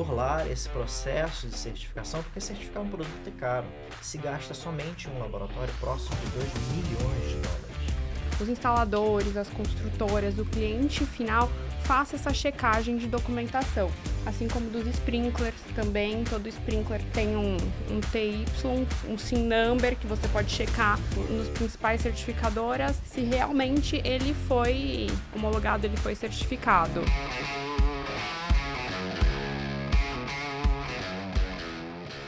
burlar esse processo de certificação, porque certificar um produto é caro. Se gasta somente em um laboratório próximo de 2 milhões de dólares. Os instaladores, as construtoras, o cliente final faça essa checagem de documentação, assim como dos sprinklers também. Todo sprinkler tem um TY, um SIN number que você pode checar nos principais certificadoras se realmente ele foi homologado, ele foi certificado.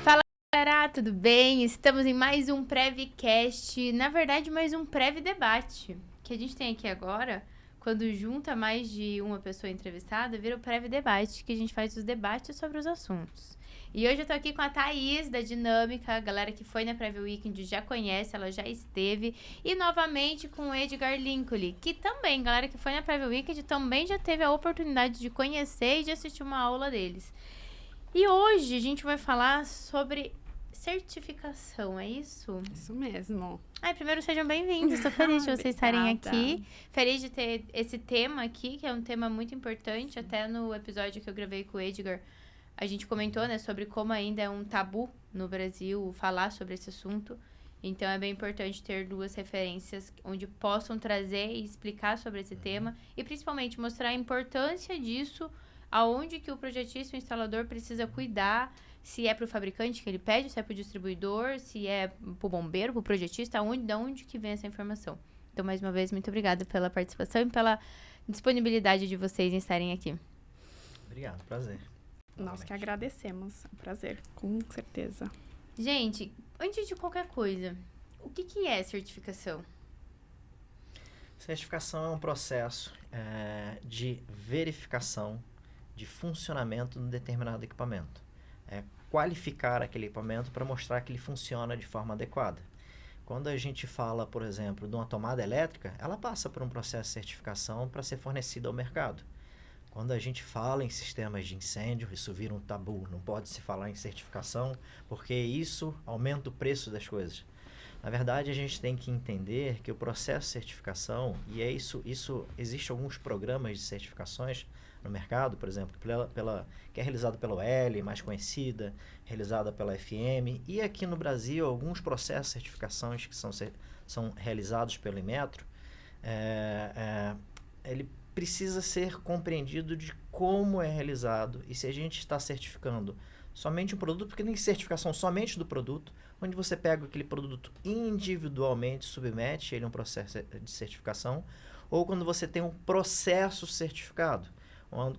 Fala galera, tudo bem? Estamos em mais um Prevcast, na verdade mais um Prev Debate, que a gente tem aqui agora. Quando junta mais de uma pessoa entrevistada, vira o Prev Debate, que a gente faz os debates sobre os assuntos. E hoje eu tô aqui com a Thaís, da Dinâmica, a galera que foi na Prev Weekend já conhece, ela já esteve. E novamente com o Edgar Lincoln, que também, galera que foi na Prev Weekend, também já teve a oportunidade de conhecer e de assistir uma aula deles. E hoje a gente vai falar sobre certificação, é isso? Isso mesmo. Primeiro sejam bem-vindos, estou feliz de vocês estarem Obrigada. aqui. Feliz de ter esse tema aqui, que é um tema muito importante. Até no episódio que eu gravei com o Edgar, a gente comentou, né, sobre como ainda é um tabu no Brasil falar sobre esse assunto. Então é bem importante ter duas referências onde possam trazer e explicar sobre esse tema e principalmente mostrar a importância disso, aonde que o projetista e o instalador precisa cuidar, se é para o fabricante que ele pede, se é para o distribuidor, se é para o bombeiro, para o projetista, de onde que vem essa informação. Então, mais uma vez, muito obrigada pela participação e pela disponibilidade de vocês em estarem aqui. Obrigado, prazer. Nós que agradecemos. É um prazer, com certeza. Gente, antes de qualquer coisa, o que é certificação? Certificação é um processo de verificação de funcionamento de um determinado equipamento. É qualificar aquele equipamento para mostrar que ele funciona de forma adequada. Quando a gente fala, por exemplo, de uma tomada elétrica, ela passa por um processo de certificação para ser fornecida ao mercado. Quando a gente fala em sistemas de incêndio, isso vira um tabu, não pode se falar em certificação, porque isso aumenta o preço das coisas. Na verdade, a gente tem que entender que o processo de certificação, e é isso existe alguns programas de certificações no mercado, por exemplo, que é realizado pela OL, mais conhecida, realizada pela FM, e aqui no Brasil, alguns processos de certificações que são realizados pelo Inmetro, ele precisa ser compreendido de como é realizado, e se a gente está certificando somente um produto, porque tem certificação somente do produto, onde você pega aquele produto individualmente, submete ele a um processo de certificação, ou quando você tem um processo certificado,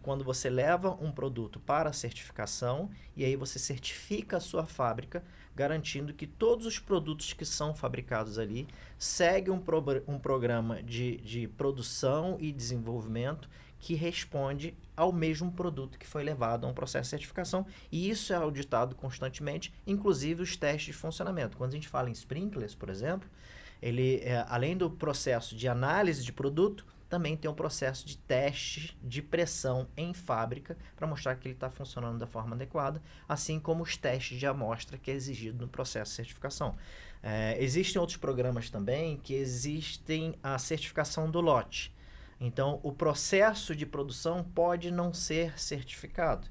quando você leva um produto para a certificação e aí você certifica a sua fábrica, garantindo que todos os produtos que são fabricados ali seguem um programa de produção e desenvolvimento que responde ao mesmo produto que foi levado a um processo de certificação, e isso é auditado constantemente, inclusive os testes de funcionamento. Quando a gente fala em sprinklers, por exemplo, ele, além do processo de análise de produto, também tem um processo de teste de pressão em fábrica para mostrar que ele está funcionando da forma adequada, assim como os testes de amostra que é exigido no processo de certificação. Existem outros programas também que existem a certificação do lote. Então, o processo de produção pode não ser certificado.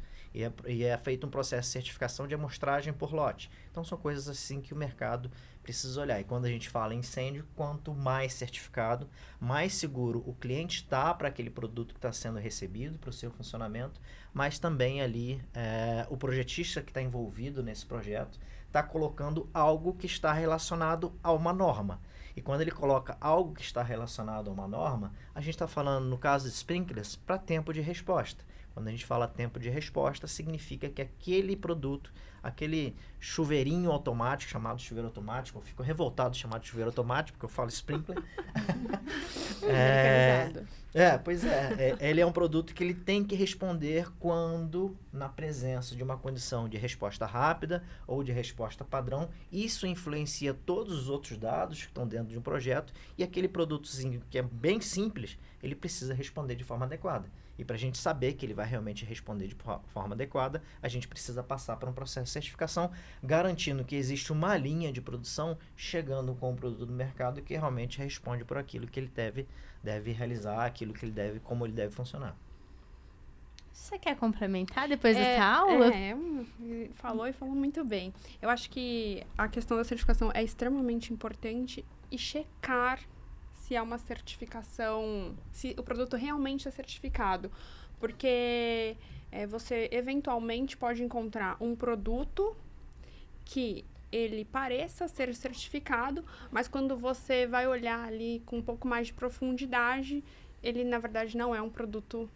E é feito um processo de certificação de amostragem por lote. Então, são coisas assim que o mercado precisa olhar. E quando a gente fala em incêndio, quanto mais certificado, mais seguro o cliente está para aquele produto que está sendo recebido, para o seu funcionamento, mas também ali o projetista que está envolvido nesse projeto está colocando algo que está relacionado a uma norma. E quando ele coloca algo que está relacionado a uma norma, a gente está falando, no caso de sprinklers, para tempo de resposta. Quando a gente fala tempo de resposta, significa que aquele produto, aquele chuveirinho automático, chamado chuveiro automático, eu fico revoltado de chamar de chuveiro automático, porque eu falo sprinkler. Pois é. Ele é um produto que ele tem que responder quando, na presença de uma condição de resposta rápida ou de resposta padrão. Isso influencia todos os outros dados que estão dentro de um projeto, e aquele produtozinho que é bem simples, ele precisa responder de forma adequada. E para a gente saber que ele vai realmente responder de forma adequada, a gente precisa passar por um processo de certificação, garantindo que existe uma linha de produção chegando com o produto do mercado que realmente responde por aquilo que ele deve realizar, aquilo que ele deve, como ele deve funcionar. Você quer complementar depois dessa aula? Falou muito bem. Eu acho que a questão da certificação é extremamente importante e checar se é uma certificação, se o produto realmente é certificado. Porque você eventualmente pode encontrar um produto que ele pareça ser certificado, mas quando você vai olhar ali com um pouco mais de profundidade, ele na verdade não é um produto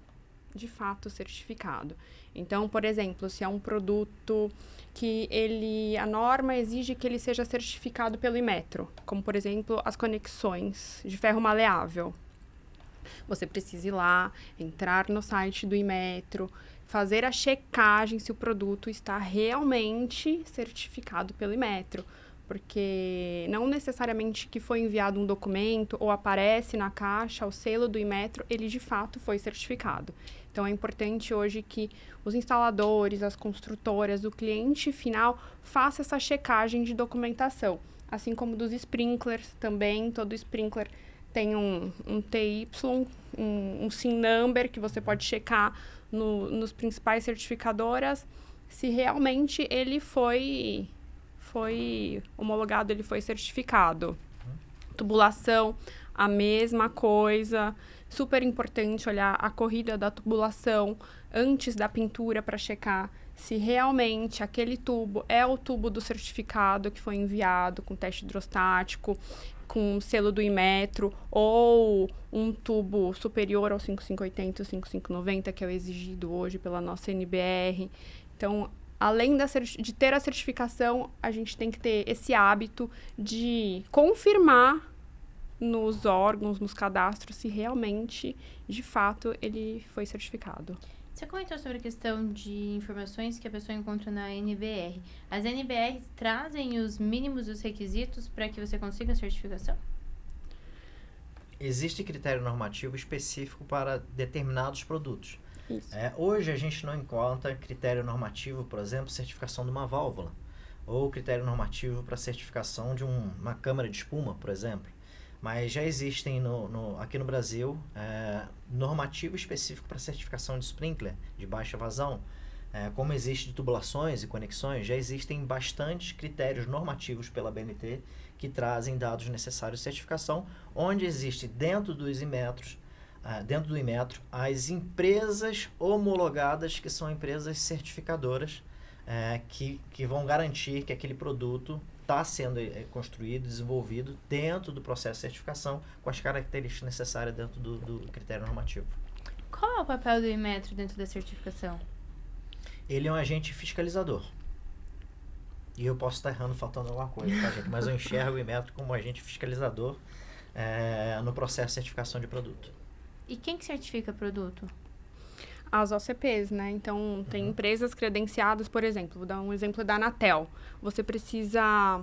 de fato certificado. Então, por exemplo, se é um produto que a norma exige que ele seja certificado pelo Inmetro, como por exemplo as conexões de ferro maleável. Você precisa ir lá, entrar no site do Inmetro, fazer a checagem se o produto está realmente certificado pelo Inmetro, porque não necessariamente que foi enviado um documento ou aparece na caixa o selo do Inmetro, ele de fato foi certificado. Então, é importante hoje que os instaladores, as construtoras, o cliente final faça essa checagem de documentação, assim como dos sprinklers também. Todo sprinkler tem um TY, um SIN number que você pode checar nos principais certificadoras se realmente ele foi homologado, ele foi certificado. Tubulação, a mesma coisa. Super importante olhar a corrida da tubulação antes da pintura para checar se realmente aquele tubo é o tubo do certificado que foi enviado com teste hidrostático, com selo do Inmetro, ou um tubo superior ao 5580 ou 5590, que é o exigido hoje pela nossa NBR. Então, além de ter a certificação, a gente tem que ter esse hábito de confirmar nos órgãos, nos cadastros, se realmente, de fato, ele foi certificado. Você comentou sobre a questão de informações que a pessoa encontra na NBR. As NBRs trazem os mínimos dos requisitos para que você consiga a certificação? Existe critério normativo específico para determinados produtos. Isso. Hoje a gente não encontra critério normativo, por exemplo, certificação de uma válvula, ou critério normativo para certificação de uma câmara de espuma, por exemplo. Mas já existem aqui no Brasil normativo específico para certificação de sprinkler de baixa vazão. Como existe de tubulações e conexões, já existem bastantes critérios normativos pela ABNT que trazem dados necessários de certificação, onde existe dentro do Inmetro as empresas homologadas, que são empresas certificadoras, que vão garantir que aquele produto está sendo construído, desenvolvido dentro do processo de certificação, com as características necessárias dentro do critério normativo. Qual é o papel do Inmetro dentro da certificação? Ele é um agente fiscalizador. E eu posso estar errando, faltando alguma coisa, tá, gente? Mas eu enxergo o Inmetro como agente fiscalizador no processo de certificação de produto. E quem que certifica produto? As OCPs, né? Então, tem empresas credenciadas, por exemplo, vou dar um exemplo da Anatel. Você precisa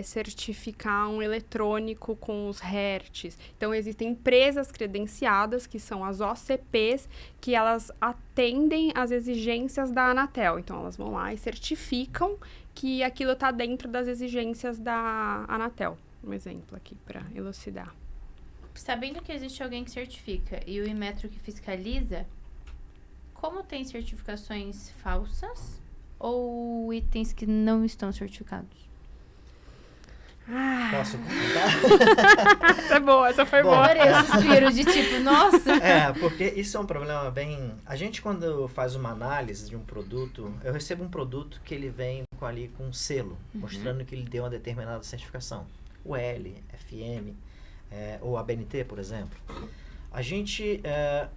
certificar um eletrônico com os hertz. Então, existem empresas credenciadas, que são as OCPs, que elas atendem às exigências da Anatel. Então, elas vão lá e certificam que aquilo está dentro das exigências da Anatel. Um exemplo aqui para elucidar. Sabendo que existe alguém que certifica e o Inmetro que fiscaliza, como tem certificações falsas ou itens que não estão certificados? Posso comentar? Essa foi boa. Adorei o suspiro de tipo, nossa! Porque isso é um problema bem... A gente, quando faz uma análise de um produto, eu recebo um produto que ele vem com um selo, mostrando que ele deu uma determinada certificação. O L, FM, ou a BNT, por exemplo. A gente,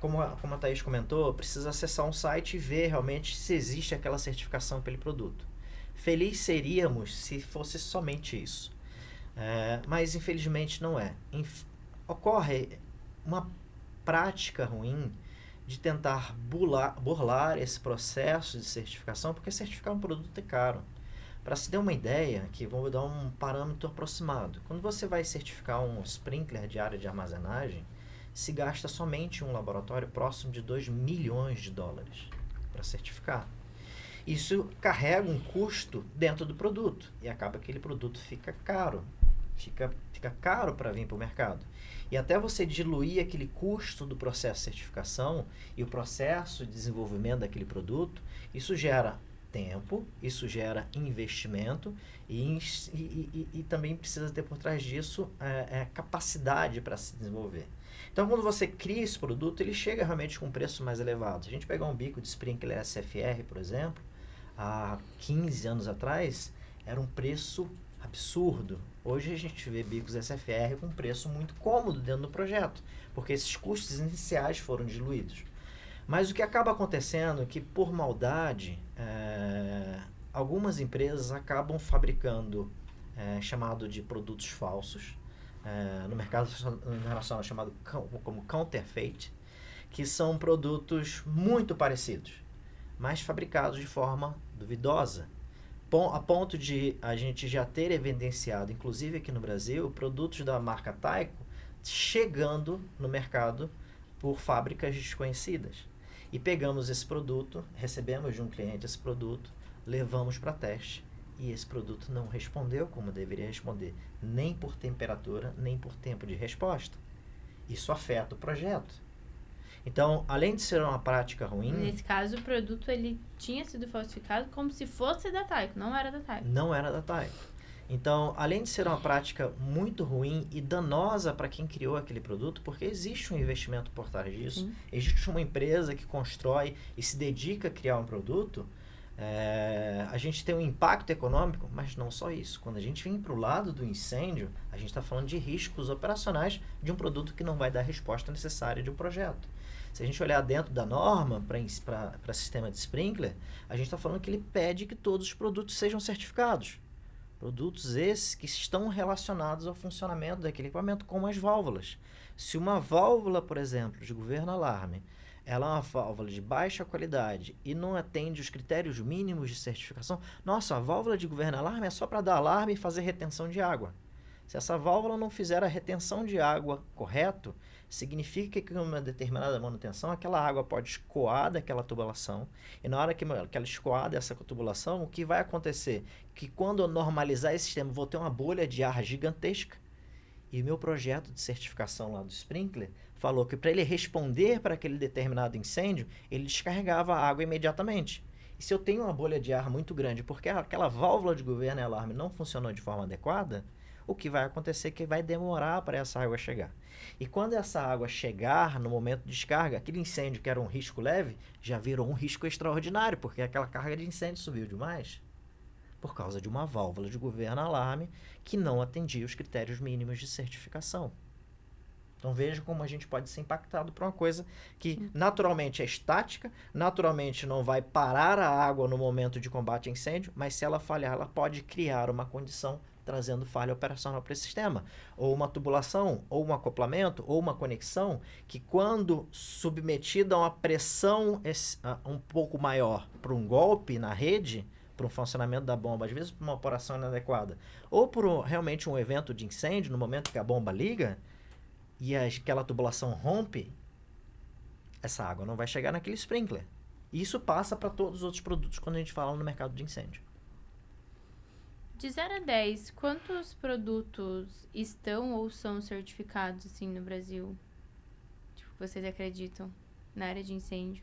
como a Thaís comentou, precisa acessar um site e ver realmente se existe aquela certificação pelo produto. Feliz seríamos se fosse somente isso. Mas, infelizmente, não é. Ocorre uma prática ruim de tentar burlar esse processo de certificação, porque certificar um produto é caro. Para se ter uma ideia, aqui vou dar um parâmetro aproximado. Quando você vai certificar um sprinkler de área de armazenagem, se gasta somente um laboratório próximo de $2 milhões para certificar. Isso carrega um custo dentro do produto e acaba que aquele produto fica caro. fica caro para vir para o mercado. E até você diluir aquele custo do processo de certificação e o processo de desenvolvimento daquele produto, isso gera tempo, isso gera investimento e também precisa ter por trás disso capacidade para se desenvolver. Então, quando você cria esse produto, ele chega realmente com um preço mais elevado. Se a gente pegar um bico de sprinkler SFR, por exemplo, há 15 anos atrás, era um preço absurdo. Hoje a gente vê bicos SFR com um preço muito cômodo dentro do projeto, porque esses custos iniciais foram diluídos. Mas o que acaba acontecendo é que, por maldade, algumas empresas acabam fabricando chamado de produtos falsos, no mercado internacional chamado como counterfeit, que são produtos muito parecidos, mas fabricados de forma duvidosa, a ponto de a gente já ter evidenciado, inclusive aqui no Brasil, produtos da marca Taiko chegando no mercado por fábricas desconhecidas. E pegamos esse produto, recebemos de um cliente esse produto, levamos para teste e esse produto não respondeu como deveria responder, nem por temperatura, nem por tempo de resposta. Isso afeta o projeto. Então, além de ser uma prática ruim... Nesse caso, o produto ele tinha sido falsificado como se fosse da Taiko, não era da Taiko. Não era da Taiko. Então, além de ser uma prática muito ruim e danosa para quem criou aquele produto, porque existe um investimento por trás disso, Sim. Existe uma empresa que constrói e se dedica a criar um produto, a gente tem um impacto econômico, mas não só isso. Quando a gente vem para o lado do incêndio, a gente está falando de riscos operacionais de um produto que não vai dar a resposta necessária de um projeto. Se a gente olhar dentro da norma para sistema de sprinkler, a gente está falando que ele pede que todos os produtos sejam certificados. Produtos esses que estão relacionados ao funcionamento daquele equipamento, como as válvulas. Se uma válvula, por exemplo, de governo alarme, ela é uma válvula de baixa qualidade e não atende os critérios mínimos de certificação, nossa, a válvula de governo alarme é só para dar alarme e fazer retenção de água. Se essa válvula não fizer a retenção de água correto, significa que uma determinada manutenção, aquela água pode escoar daquela tubulação, e na hora que ela escoar dessa tubulação, o que vai acontecer? Que quando eu normalizar esse sistema, eu vou ter uma bolha de ar gigantesca, e o meu projeto de certificação lá do sprinkler falou que para ele responder para aquele determinado incêndio, ele descarregava a água imediatamente. E se eu tenho uma bolha de ar muito grande, porque aquela válvula de governo e alarme não funcionou de forma adequada, o que vai acontecer é que vai demorar para essa água chegar. E quando essa água chegar no momento de descarga, aquele incêndio que era um risco leve, já virou um risco extraordinário, porque aquela carga de incêndio subiu demais. Por causa de uma válvula de governo alarme que não atendia os critérios mínimos de certificação. Então veja como a gente pode ser impactado por uma coisa que naturalmente é estática, naturalmente não vai parar a água no momento de combate a incêndio, mas se ela falhar, ela pode criar uma condição trazendo falha operacional para esse sistema. Ou uma tubulação, ou um acoplamento, ou uma conexão que quando submetida a uma pressão um pouco maior para um golpe na rede, para um funcionamento da bomba, às vezes por uma operação inadequada, ou por realmente um evento de incêndio, no momento que a bomba liga, e aquela tubulação rompe, essa água não vai chegar naquele sprinkler. E isso passa para todos os outros produtos quando a gente fala no mercado de incêndio. De 0 a 10, quantos produtos estão ou são certificados, assim, no Brasil? Tipo, vocês acreditam na área de incêndio?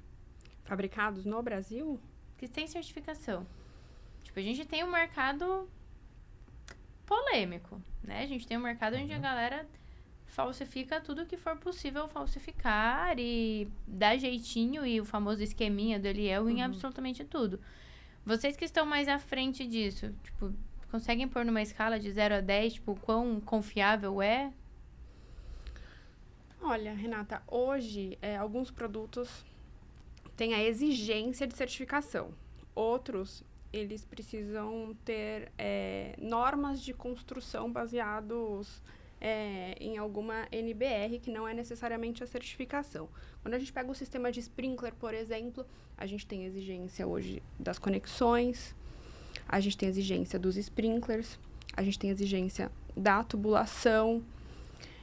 Fabricados no Brasil? Que tem certificação. Tipo, a gente tem um mercado polêmico, né? A gente tem um mercado onde a galera falsifica tudo que for possível falsificar e dá jeitinho e o famoso esqueminha do Eliel em absolutamente tudo. Vocês que estão mais à frente disso, tipo, conseguem pôr numa escala de 0 a 10, tipo, quão confiável é? Olha, Renata, hoje alguns produtos têm a exigência de certificação. Outros, eles precisam ter normas de construção baseados em alguma NBR, que não é necessariamente a certificação. Quando a gente pega o sistema de sprinkler, por exemplo, a gente tem exigência hoje das conexões, a gente tem exigência dos sprinklers, a gente tem exigência da tubulação,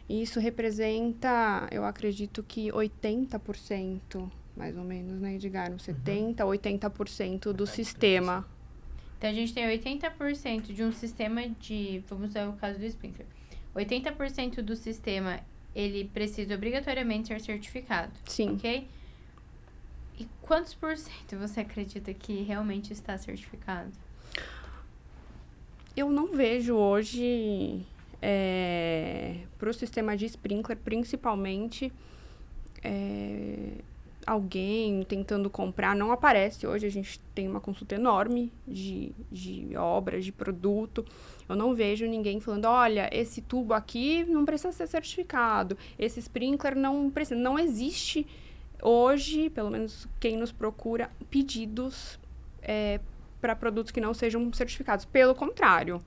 e isso representa, eu acredito que 80%, mais ou menos, né, Edgar? 70%, 80% do sistema. Então, a gente tem 80% de um sistema de, vamos usar o caso do sprinkler, 80% do sistema, ele precisa obrigatoriamente ser certificado. Sim. Ok? E quantos por cento você acredita que realmente está certificado? Eu não vejo hoje, para o sistema de sprinkler, principalmente, alguém tentando comprar. Não aparece hoje, a gente tem uma consulta enorme de obras, de produto. Eu não vejo ninguém falando, olha, esse tubo aqui não precisa ser certificado, esse sprinkler não precisa. Não existe hoje, pelo menos quem nos procura, pedidos para produtos que não sejam certificados. Pelo contrário.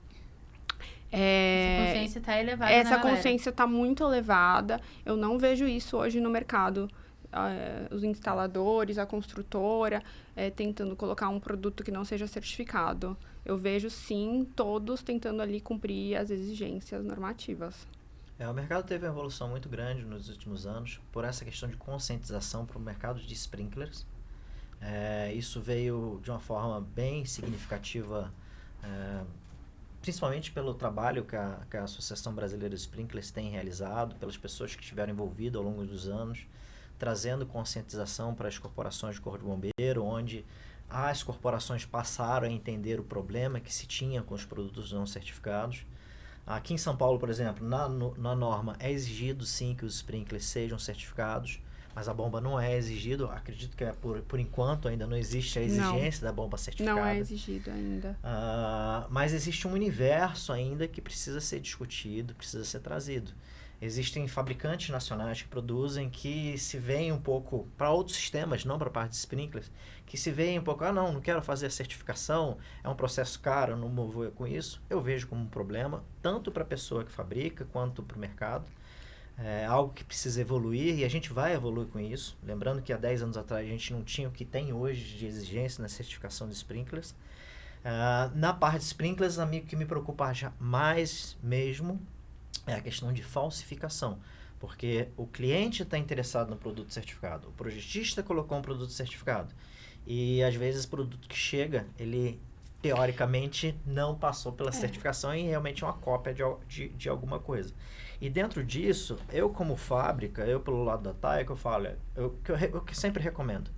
Essa consciência está elevada. Essa consciência está muito elevada. Eu não vejo isso hoje no mercado. Os instaladores, a construtora, tentando colocar um produto que não seja certificado. Eu vejo, sim, todos tentando ali cumprir as exigências normativas. O mercado teve uma evolução muito grande nos últimos anos por essa questão de conscientização para o mercado de sprinklers. Isso veio de uma forma bem significativa, principalmente pelo trabalho que a Associação Brasileira de Sprinklers tem realizado, pelas pessoas que estiveram envolvidas ao longo dos anos, trazendo conscientização para as corporações de Corpo de Bombeiro, onde as corporações passaram a entender o problema que se tinha com os produtos não certificados. Aqui em São Paulo, por exemplo, na norma é exigido sim que os sprinklers sejam certificados, mas a bomba não é exigido. Acredito que por enquanto ainda não existe a exigência da bomba certificada. Não é exigido ainda. Mas existe um universo ainda que precisa ser discutido, precisa ser trazido. Existem fabricantes nacionais que produzem, que se veem um pouco para outros sistemas, não para a parte de sprinklers, que se veem um pouco, não quero fazer a certificação, é um processo caro, eu não me movo com isso. Eu vejo como um problema, tanto para a pessoa que fabrica, quanto para o mercado. É algo que precisa evoluir e a gente vai evoluir com isso. Lembrando que há 10 anos atrás a gente não tinha o que tem hoje de exigência na certificação de sprinklers. Na parte de sprinklers, o que me preocupa mais mesmo é a questão de falsificação, porque o cliente está interessado no produto certificado, o projetista colocou um produto certificado e às vezes o produto que chega, ele teoricamente não passou pela certificação e realmente é uma cópia de alguma coisa. E dentro disso, eu como fábrica, eu pelo lado da Taiko, eu falo, eu sempre recomendo,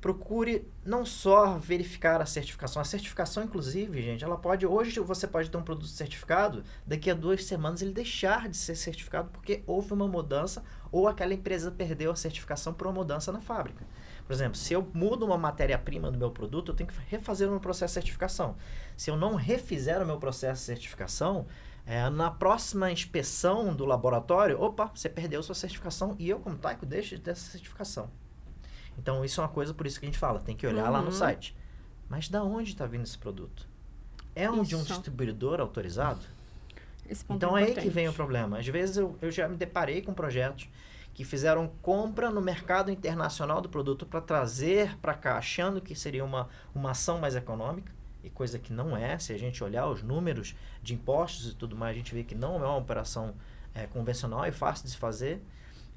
procure não só verificar a certificação. A certificação, inclusive, gente, hoje você pode ter um produto certificado, daqui a 2 semanas ele deixar de ser certificado porque houve uma mudança ou aquela empresa perdeu a certificação por uma mudança na fábrica. Por exemplo, se eu mudo uma matéria-prima do meu produto, eu tenho que refazer o meu processo de certificação. Se eu não refizer o meu processo de certificação, na próxima inspeção do laboratório, você perdeu sua certificação e eu, como Taiko, deixo de ter essa certificação. Então, isso é uma coisa, por isso que a gente fala, tem que olhar lá no site. Mas da onde está vindo esse produto? É de um distribuidor autorizado? Então, é aí que vem o problema. Às vezes, eu já me deparei com projetos que fizeram compra no mercado internacional do produto para trazer para cá, achando que seria uma ação mais econômica, e coisa que não é. Se a gente olhar os números de impostos e tudo mais, a gente vê que não é uma operação convencional e fácil de se fazer.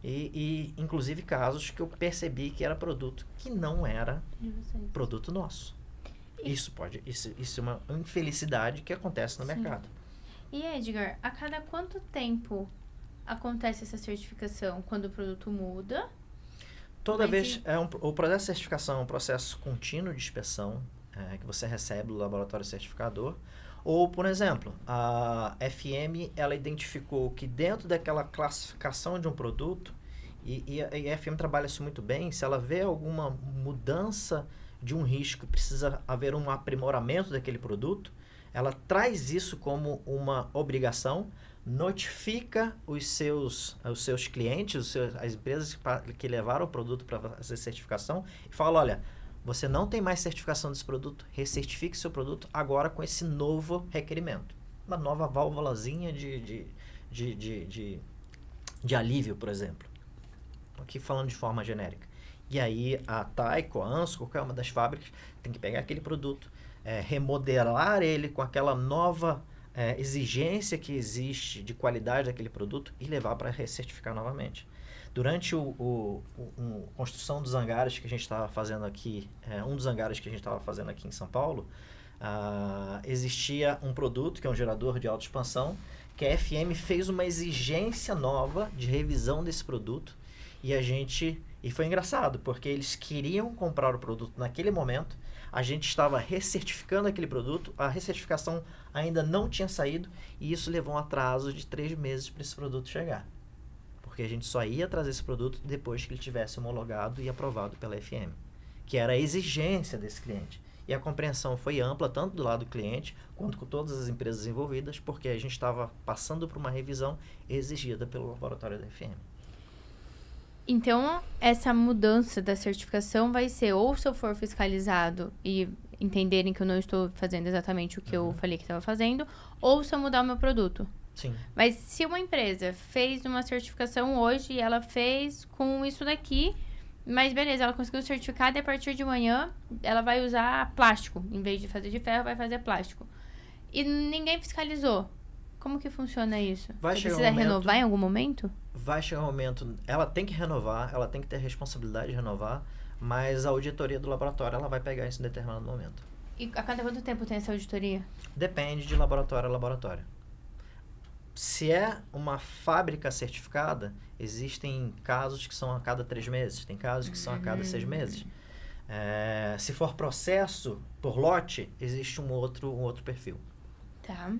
E inclusive casos que eu percebi que era produto que não era produto nosso. Isso é uma infelicidade que acontece no mercado. E Edgar, a cada quanto tempo acontece essa certificação? Quando o produto muda? Toda vez. O processo de certificação é um processo contínuo de inspeção que você recebe do laboratório certificador. Ou, por exemplo, a FM, ela identificou que dentro daquela classificação de um produto, e a FM trabalha isso muito bem, se ela vê alguma mudança de um risco, precisa haver um aprimoramento daquele produto, ela traz isso como uma obrigação, notifica os seus clientes, as empresas que levaram o produto para fazer certificação, e fala, olha, você não tem mais certificação desse produto, recertifique seu produto agora com esse novo requerimento. Uma nova válvulazinha de alívio, por exemplo. Aqui falando de forma genérica. E aí a Taiko, a Anso, qualquer uma das fábricas, tem que pegar aquele produto, remodelar ele com aquela nova exigência que existe de qualidade daquele produto e levar para recertificar novamente. Durante a construção dos hangares que a gente estava fazendo aqui, um dos hangares que a gente estava fazendo aqui em São Paulo, existia um produto que é um gerador de autoexpansão, que a FM fez uma exigência nova de revisão desse produto e foi engraçado, porque eles queriam comprar o produto naquele momento, a gente estava recertificando aquele produto, a recertificação ainda não tinha saído e isso levou um atraso de 3 meses para esse produto chegar. Porque a gente só ia trazer esse produto depois que ele tivesse homologado e aprovado pela FM, que era a exigência desse cliente. E a compreensão foi ampla, tanto do lado do cliente, quanto com todas as empresas envolvidas, porque a gente estava passando por uma revisão exigida pelo laboratório da FM. Então, essa mudança da certificação vai ser ou se eu for fiscalizado e entenderem que eu não estou fazendo exatamente o que eu falei que estava fazendo, ou se eu mudar o meu produto. Sim. Mas se uma empresa fez uma certificação hoje e ela fez com isso daqui, mas beleza, ela conseguiu certificar e a partir de manhã ela vai usar plástico. Em vez de fazer de ferro, vai fazer plástico. E ninguém fiscalizou. Como que funciona isso? Você precisa renovar em algum momento? Vai chegar um momento, ela tem que renovar, ela tem que ter a responsabilidade de renovar, mas a auditoria do laboratório ela vai pegar isso em determinado momento. E a cada quanto tempo tem essa auditoria? Depende de laboratório a laboratório. Se é uma fábrica certificada, existem casos que são a cada 3 meses, tem casos que são a cada 6 meses. Se for processo por lote, existe um outro perfil. Tá.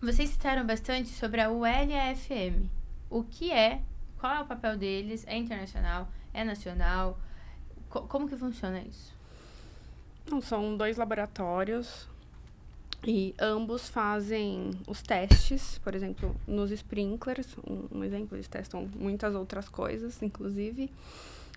Vocês citaram bastante sobre a UL e a FM. O que é? Qual é o papel deles? É internacional? É nacional? Como que funciona isso? Não, são 2 laboratórios e ambos fazem os testes, por exemplo, nos sprinklers. Um exemplo, eles testam muitas outras coisas, inclusive,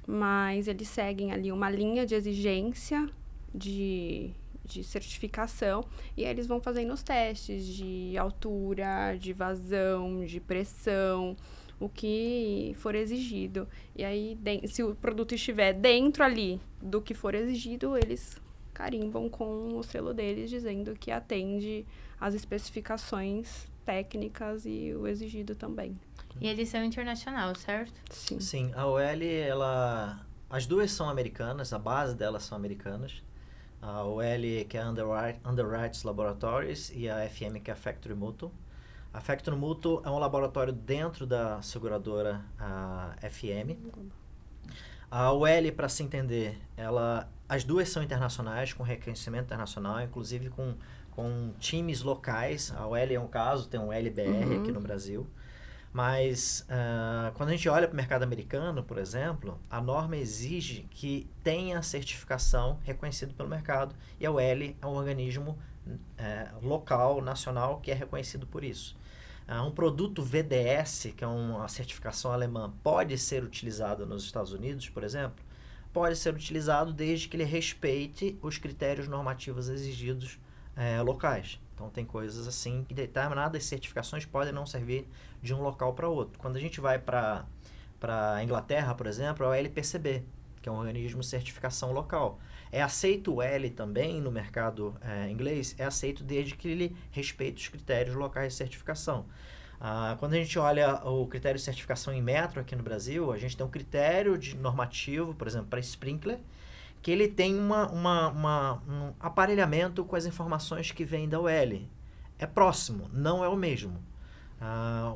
mas eles seguem ali uma linha de exigência de certificação e aí eles vão fazendo os testes de altura, de vazão, de pressão, o que for exigido. E aí, se o produto estiver dentro ali do que for exigido, eles carimbam com o selo deles, dizendo que atende às especificações técnicas e o exigido também. E eles são internacional, certo? Sim. Sim, a OL, as duas são americanas, a base delas são americanas. A OL, que é a Underwrites Laboratories, e a FM, que é a Factory Mutual. A Factory Mutual é um laboratório dentro da seguradora FM. A OL, para se entender, as duas são internacionais, com reconhecimento internacional, inclusive com times locais. A OL é um caso, tem um LBR aqui no Brasil. Mas quando a gente olha para o mercado americano, por exemplo, a norma exige que tenha certificação reconhecida pelo mercado. E a OL é um organismo local, nacional, que é reconhecido por isso. Um produto VDS, que é uma certificação alemã, pode ser utilizado nos Estados Unidos, por exemplo? Pode ser utilizado desde que ele respeite os critérios normativos exigidos locais. Então, tem coisas assim que determinadas certificações podem não servir de um local para outro. Quando a gente vai para a Inglaterra, por exemplo, é o LPCB, que é um organismo de certificação local. É aceito o L também no mercado inglês, é aceito desde que ele respeite os critérios locais de certificação. Quando a gente olha o critério de certificação em metro aqui no Brasil, a gente tem um critério normativo, por exemplo, para sprinkler, que ele tem um aparelhamento com as informações que vêm da OL. É próximo, não é o mesmo.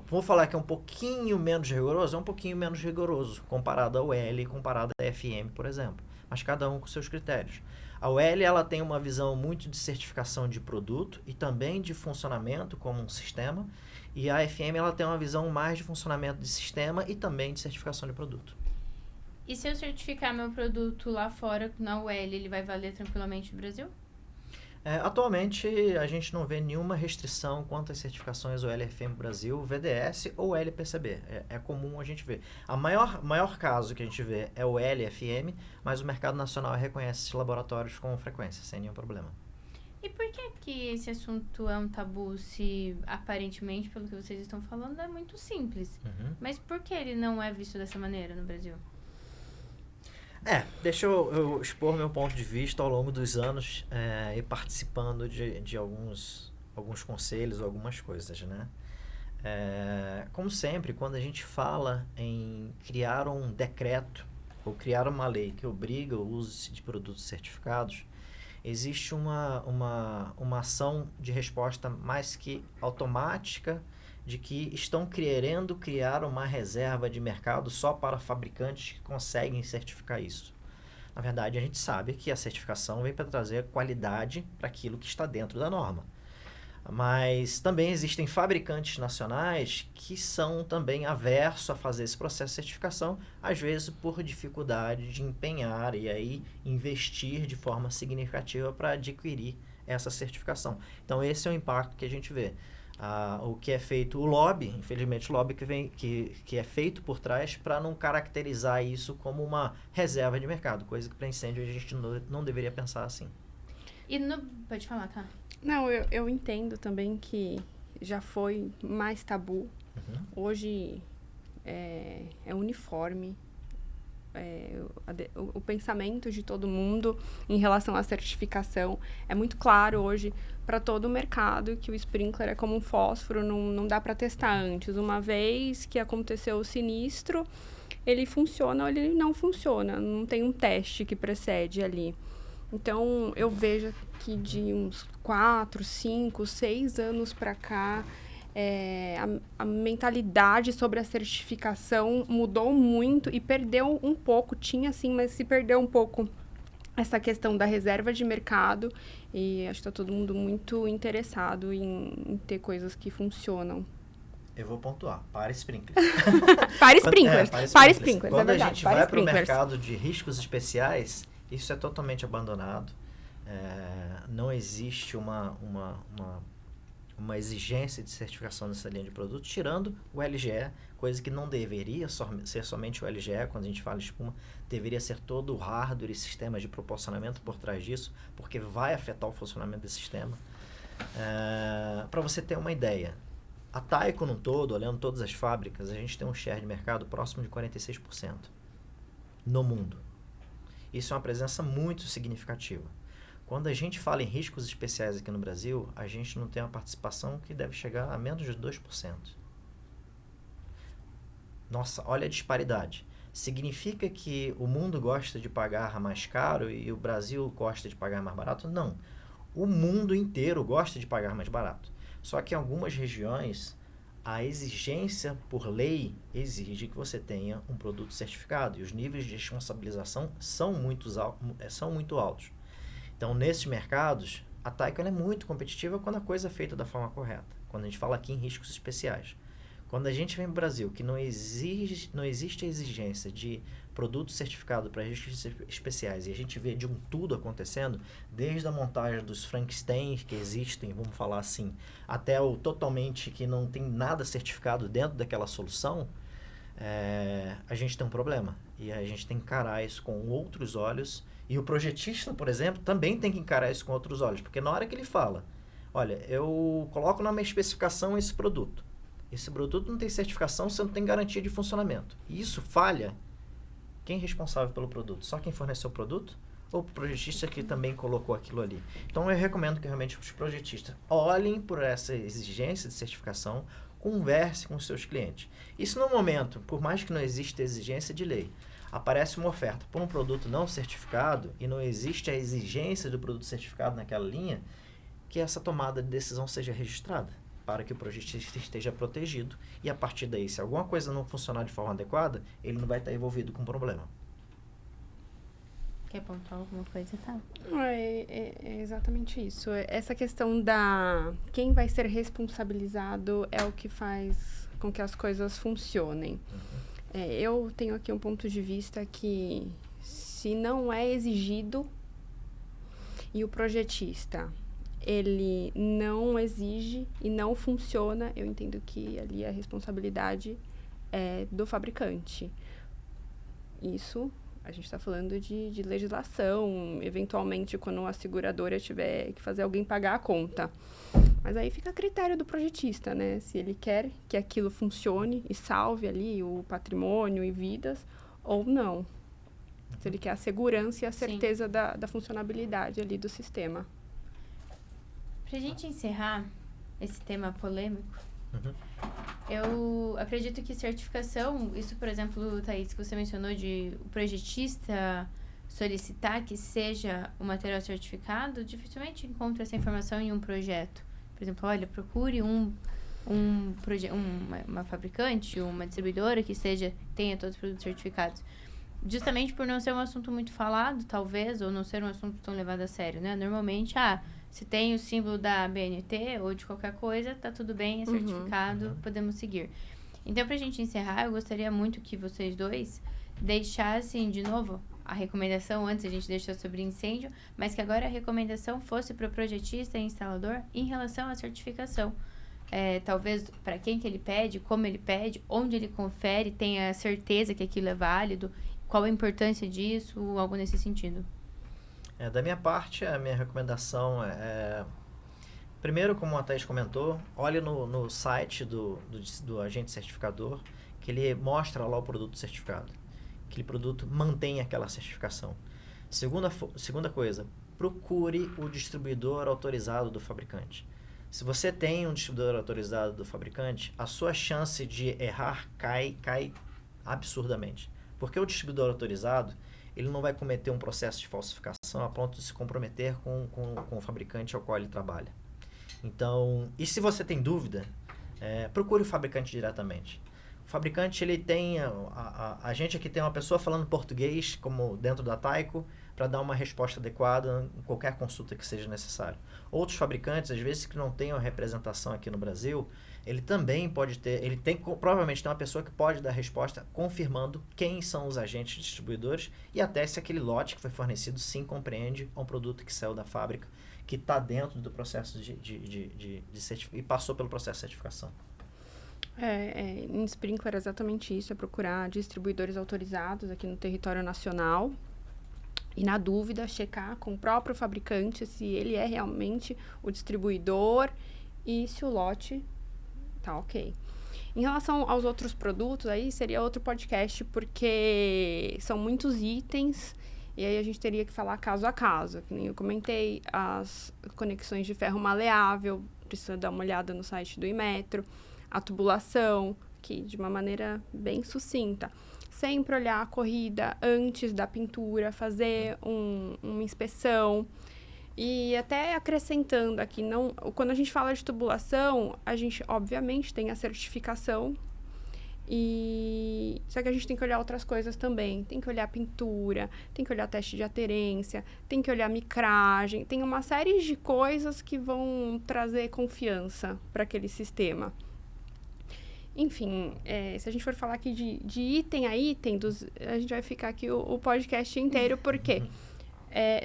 Vou falar que é um pouquinho menos rigoroso, é um pouquinho menos rigoroso comparado à OL e comparado à FM, por exemplo. Mas cada um com seus critérios. A OL ela tem uma visão muito de certificação de produto e também de funcionamento como um sistema. E a FM ela tem uma visão mais de funcionamento de sistema e também de certificação de produto. E se eu certificar meu produto lá fora, na UL, ele vai valer tranquilamente no Brasil? Atualmente, a gente não vê nenhuma restrição quanto às certificações OL-FM no Brasil, VDS ou LPCB. É comum a gente ver. O maior caso que a gente vê é o OL-FM, mas o mercado nacional reconhece esses laboratórios com frequência, sem nenhum problema. E por que esse assunto é um tabu se, aparentemente, pelo que vocês estão falando, é muito simples? Mas por que ele não é visto dessa maneira no Brasil? Deixa eu expor meu ponto de vista ao longo dos anos e participando de alguns conselhos, algumas coisas, né? Como sempre, quando a gente fala em criar um decreto ou criar uma lei que obriga o uso de produtos certificados, existe uma ação de resposta mais que automática de que estão querendo criar uma reserva de mercado só para fabricantes que conseguem certificar isso. Na verdade, a gente sabe que a certificação vem para trazer qualidade para aquilo que está dentro da norma. Mas também existem fabricantes nacionais que são também aversos a fazer esse processo de certificação, às vezes por dificuldade de empenhar e aí investir de forma significativa para adquirir essa certificação. Então esse é o impacto que a gente vê. O que é feito, o lobby, infelizmente o lobby que é feito por trás para não caracterizar isso como uma reserva de mercado, coisa que para incêndio a gente não deveria pensar assim. Pode falar, tá? Não, eu entendo também que já foi mais tabu. Hoje é uniforme. O pensamento de todo mundo em relação à certificação é muito claro hoje para todo o mercado que o sprinkler é como um fósforo, não dá para testar antes. Uma vez que aconteceu o sinistro, ele funciona ou ele não funciona, não tem um teste que precede ali. Então, eu vejo que de uns 4, 5, 6 anos para cá, a mentalidade sobre a certificação mudou muito e perdeu um pouco, tinha sim, mas se perdeu um pouco essa questão da reserva de mercado e acho que está todo mundo muito interessado em ter coisas que funcionam. Eu vou pontuar, para sprinklers. Para sprinklers, para sprinklers, Quando é verdade, a gente vai para o mercado de riscos especiais, isso é totalmente abandonado. Não existe uma exigência de certificação nessa linha de produto, tirando o LGE, coisa que não deveria ser somente o LGE, quando a gente fala de espuma, deveria ser todo o hardware e sistemas de proporcionamento por trás disso, porque vai afetar o funcionamento desse sistema. Para você ter uma ideia, a Tyco no todo, olhando todas as fábricas, a gente tem um share de mercado próximo de 46% no mundo. Isso é uma presença muito significativa. Quando a gente fala em riscos especiais aqui no Brasil, a gente não tem uma participação que deve chegar a menos de 2%. Nossa, olha a disparidade. Significa que o mundo gosta de pagar mais caro e o Brasil gosta de pagar mais barato? Não. O mundo inteiro gosta de pagar mais barato. Só que em algumas regiões, a exigência por lei exige que você tenha um produto certificado e os níveis de responsabilização são muito altos. Então, nesses mercados, a Tyco é muito competitiva quando a coisa é feita da forma correta. Quando a gente fala aqui em riscos especiais. Quando a gente vem para o Brasil, que não existe a exigência de produto certificado para riscos especiais, e a gente vê de um tudo acontecendo, desde a montagem dos Frankensteins que existem, vamos falar assim, até o totalmente que não tem nada certificado dentro daquela solução, a gente tem um problema. E a gente tem que encarar isso com outros olhos. E o projetista, por exemplo, também tem que encarar isso com outros olhos. Porque na hora que ele fala, olha, eu coloco na minha especificação esse produto não tem certificação, você não tem garantia de funcionamento. E isso falha. Quem é responsável pelo produto? Só quem forneceu o produto? Ou o projetista que também colocou aquilo ali? Então eu recomendo que realmente os projetistas olhem por essa exigência de certificação, converse com os seus clientes. Isso no momento, por mais que não exista exigência de lei, aparece uma oferta por um produto não certificado e não existe a exigência do produto certificado naquela linha, que essa tomada de decisão seja registrada, para que o projetista esteja protegido e a partir daí, se alguma coisa não funcionar de forma adequada, ele não vai estar envolvido com problema. Quer pontuar alguma coisa, tá? É exatamente isso. Essa questão da quem vai ser responsabilizado é o que faz com que as coisas funcionem. Eu tenho aqui um ponto de vista que se não é exigido e o projetista ele não exige e não funciona, eu entendo que ali a responsabilidade é do fabricante. Isso, a gente está falando de legislação, eventualmente quando a seguradora tiver que fazer alguém pagar a conta. Mas aí fica a critério do projetista, né? Se ele quer que aquilo funcione e salve ali o patrimônio e vidas, ou não. Se ele quer a segurança e a certeza da funcionabilidade ali do sistema. Pra gente encerrar esse tema polêmico, Eu acredito que certificação, isso, por exemplo, Thaís, que você mencionou de o projetista solicitar que seja o material certificado, dificilmente encontra essa informação em um projeto. Por exemplo, olha, procure uma fabricante, uma distribuidora que tenha todos os produtos certificados. Justamente por não ser um assunto muito falado, talvez, ou não ser um assunto tão levado a sério, né? Normalmente, se tem o símbolo da ABNT ou de qualquer coisa, tá tudo bem, é certificado, podemos seguir. Então, pra gente encerrar, eu gostaria muito que vocês dois deixassem, de novo, a recomendação, antes a gente deixou sobre incêndio, mas que agora a recomendação fosse para o projetista e instalador em relação à certificação. Talvez para quem que ele pede, como ele pede, onde ele confere, tenha certeza que aquilo é válido, qual a importância disso, algo nesse sentido. Da minha parte, a minha recomendação primeiro, como a Thaís comentou, olhe no site do agente certificador, que ele mostra lá o produto certificado. Aquele produto mantém aquela certificação. Segunda coisa, procure o distribuidor autorizado do fabricante. Se você tem um distribuidor autorizado do fabricante, a sua chance de errar cai absurdamente. Porque o distribuidor autorizado, ele não vai cometer um processo de falsificação a ponto de se comprometer com o fabricante ao qual ele trabalha. Então, e se você tem dúvida, procure o fabricante diretamente. O fabricante, ele tem, a gente aqui tem uma pessoa falando português, como dentro da Tyco, para dar uma resposta adequada em qualquer consulta que seja necessário. Outros fabricantes, às vezes, que não tenham representação aqui no Brasil, ele também pode ter, provavelmente tem uma pessoa que pode dar resposta confirmando quem são os agentes distribuidores e até se aquele lote que foi fornecido sim compreende um produto que saiu da fábrica, que está dentro do processo de certificação e passou pelo processo de certificação. Em Sprinkler é exatamente isso, é procurar distribuidores autorizados aqui no território nacional e, na dúvida, checar com o próprio fabricante se ele é realmente o distribuidor e se o lote tá ok. Em relação aos outros produtos, aí seria outro podcast, porque são muitos itens e aí a gente teria que falar caso a caso. Que nem eu comentei, as conexões de ferro maleável, precisa dar uma olhada no site do Inmetro. A tubulação, que de uma maneira bem sucinta. Sempre olhar a corrida antes da pintura, fazer uma inspeção. E até acrescentando aqui, quando a gente fala de tubulação, a gente obviamente tem a certificação, só que a gente tem que olhar outras coisas também. Tem que olhar a pintura, tem que olhar teste de aderência, tem que olhar a micragem, tem uma série de coisas que vão trazer confiança para aquele sistema. Enfim, se a gente for falar aqui de item a item, a gente vai ficar aqui o podcast inteiro, porque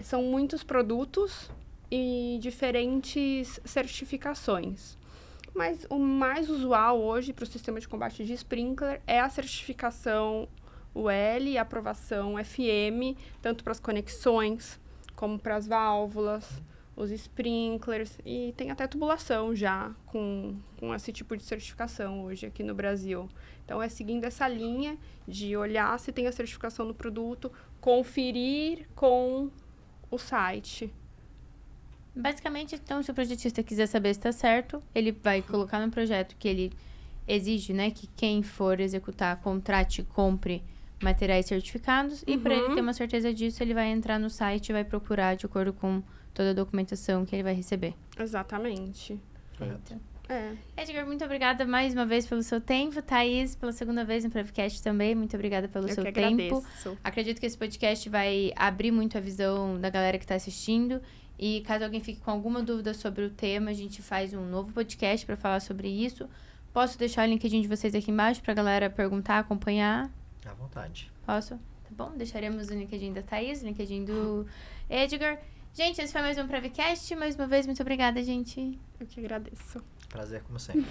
são muitos produtos e diferentes certificações. Mas o mais usual hoje para o sistema de combate de Sprinkler é a certificação UL e a aprovação FM, tanto para as conexões como para as válvulas, os sprinklers, e tem até tubulação já com esse tipo de certificação hoje aqui no Brasil. Então, seguindo essa linha de olhar se tem a certificação no produto, conferir com o site. Basicamente, então, se o projetista quiser saber se está certo, ele vai colocar no projeto que ele exige, né, que quem for executar, contrate e compre materiais certificados, e para ele ter uma certeza disso, ele vai entrar no site e vai procurar de acordo com toda a documentação que ele vai receber. Exatamente. Perfeito. Edgar, muito obrigada mais uma vez pelo seu tempo. Thaís, pela segunda vez no Prevcast também, muito obrigada pelo seu tempo. Agradeço. Acredito que esse podcast vai abrir muito a visão da galera que está assistindo. E caso alguém fique com alguma dúvida sobre o tema, a gente faz um novo podcast para falar sobre isso. Posso deixar o LinkedIn de vocês aqui embaixo para a galera perguntar, acompanhar? À vontade. Posso? Tá bom? Deixaremos o LinkedIn da Thaís, o LinkedIn do Edgar. Gente, esse foi mais um Prevcast. Mais uma vez, muito obrigada, gente. Eu que agradeço. Prazer, como sempre.